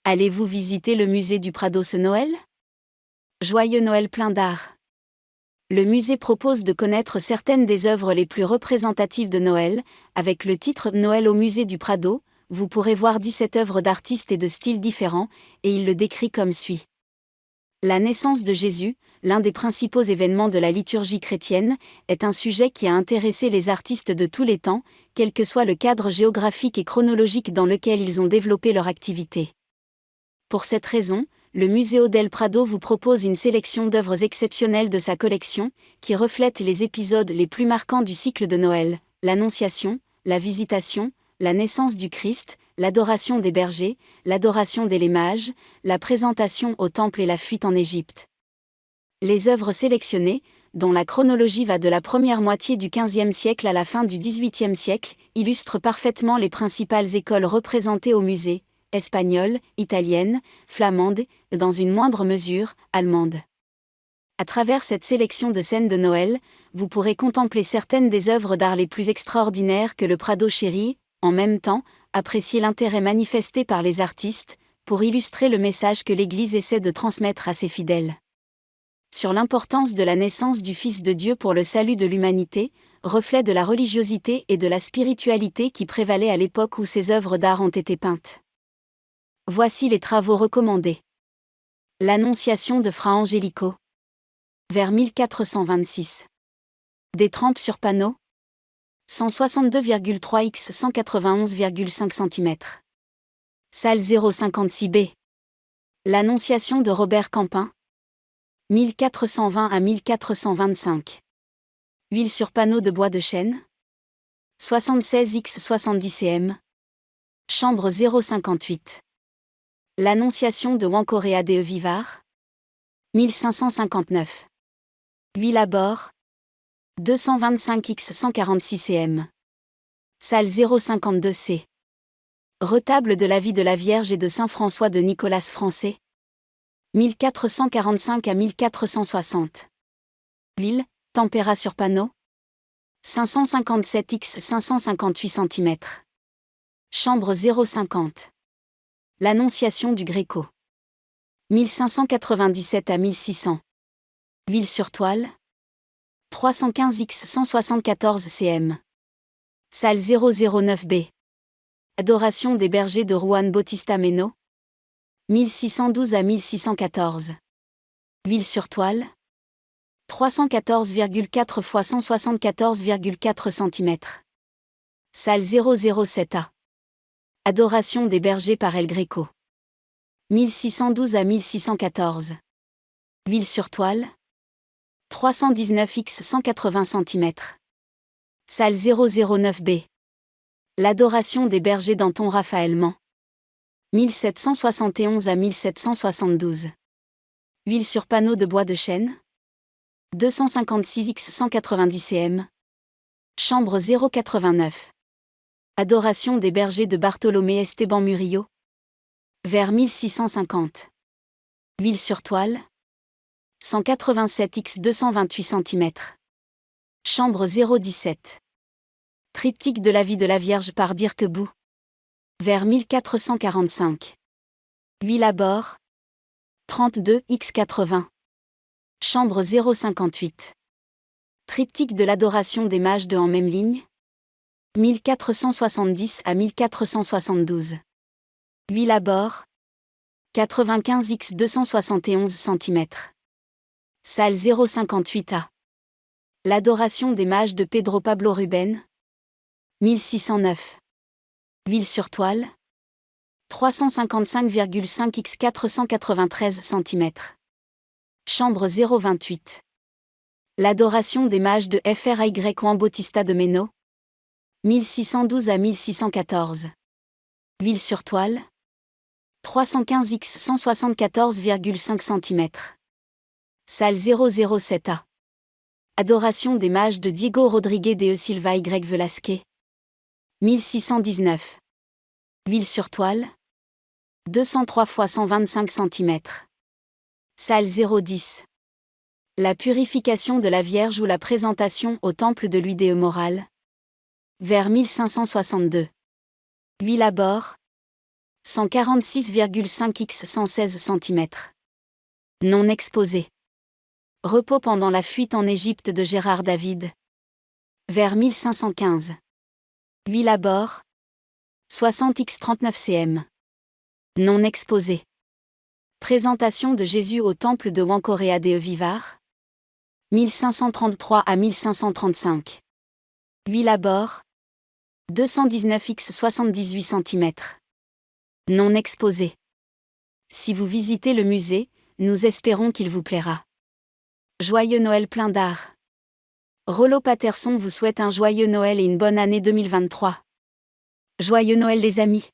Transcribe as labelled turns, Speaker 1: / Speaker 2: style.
Speaker 1: Allez-vous visiter le musée du Prado ce Noël? Joyeux Noël plein d'art. Le musée propose de connaître certaines des œuvres les plus représentatives de Noël. Avec le titre Noël au musée du Prado, vous pourrez voir 17 œuvres d'artistes et de styles différents, et il le décrit comme suit. La naissance de Jésus, l'un des principaux événements de la liturgie chrétienne, est un sujet qui a intéressé les artistes de tous les temps, quel que soit le cadre géographique et chronologique dans lequel ils ont développé leur activité. Pour cette raison, le Museo del Prado vous propose une sélection d'œuvres exceptionnelles de sa collection, qui reflètent les épisodes les plus marquants du cycle de Noël: l'Annonciation, la Visitation, la naissance du Christ, l'adoration des bergers, l'adoration des mages, la présentation au temple et la fuite en Égypte. Les œuvres sélectionnées, dont la chronologie va de la première moitié du XVe siècle à la fin du XVIIIe siècle, illustrent parfaitement les principales écoles représentées au musée: espagnole, italienne, flamande, et dans une moindre mesure, allemande. À travers cette sélection de scènes de Noël, vous pourrez contempler certaines des œuvres d'art les plus extraordinaires que le Prado chérit, en même temps, apprécier l'intérêt manifesté par les artistes, pour illustrer le message que l'Église essaie de transmettre à ses fidèles. Sur l'importance de la naissance du Fils de Dieu pour le salut de l'humanité, reflet de la religiosité et de la spiritualité qui prévalait à l'époque où ces œuvres d'art ont été peintes. Voici les travaux recommandés. L'Annonciation de Fra Angelico. Vers 1426. Des trempes sur panneau. 162,3 x 191,5 cm. Salle 056B. L'Annonciation de Robert Campin. 1420 à 1425. Huile sur panneau de bois de chêne. 76 x 70 cm. Chambre 058. L'Annonciation de Wankorea de Vivar. 1559. Huile à bord. 225 x 146 cm. Salle 052C. Retable de la vie de la Vierge et de Saint François de Nicolas français. 1445 à 1460. Huile, tempéra sur panneau. 557 x 558 cm. Chambre 050. L'Annonciation du Gréco. 1597 à 1600. Huile sur toile. 315 x 174 cm. Salle 009B. Adoration des bergers de Juan Bautista Meno. 1612 à 1614. Huile sur toile. 314,4 x 174,4 cm. Salle 007A. Adoration des bergers par El Greco. 1612 à 1614. Huile sur toile. 319 x 180 cm. Salle 009B. L'adoration des bergers d'Anton Raphaël Mans. 1771 à 1772. Huile sur panneau de bois de chêne. 256 x 190 cm. Chambre 089. Adoration des bergers de Bartolomé Esteban Murillo. Vers 1650. Huile sur toile. 187 x 228 cm. Chambre 017. Triptyque de la vie de la Vierge par Dierkebout. Vers 1445. Huile à bord. 32 x 80. Chambre 058. Triptyque de l'adoration des mages de En même ligne. 1470 à 1472. Huile à bord. 95 x 271 cm. Salle 058A. L'adoration des mages de Pedro Pablo Ruben. 1609. Huile sur toile. 355,5 x 493 cm. Chambre 028. L'adoration des mages de Fray Juan Bautista de Meno. 1612 à 1614. Huile sur toile. 315 x 174,5 cm. Salle 007A. Adoration des mages de Diego Rodriguez de Silva y Velasquez. 1619. Huile sur toile. 203 x 125 cm. Salle 010. La purification de la Vierge ou la présentation au temple de l'Udée morale. Vers 1562. Huile à bord. 146,5 x 116 cm. Non exposé. Repos pendant la fuite en Égypte de Gérard David. Vers 1515. Huile à bord. 60 x 39 cm. Non exposé. Présentation de Jésus au temple de Wankorea de Vivar. 1533 à 1535. Huile à bord. 219 x 78 cm. Non exposé. Si vous visitez le musée, nous espérons qu'il vous plaira. Joyeux Noël plein d'art. Rollo Patterson vous souhaite un joyeux Noël et une bonne année 2023. Joyeux Noël les amis.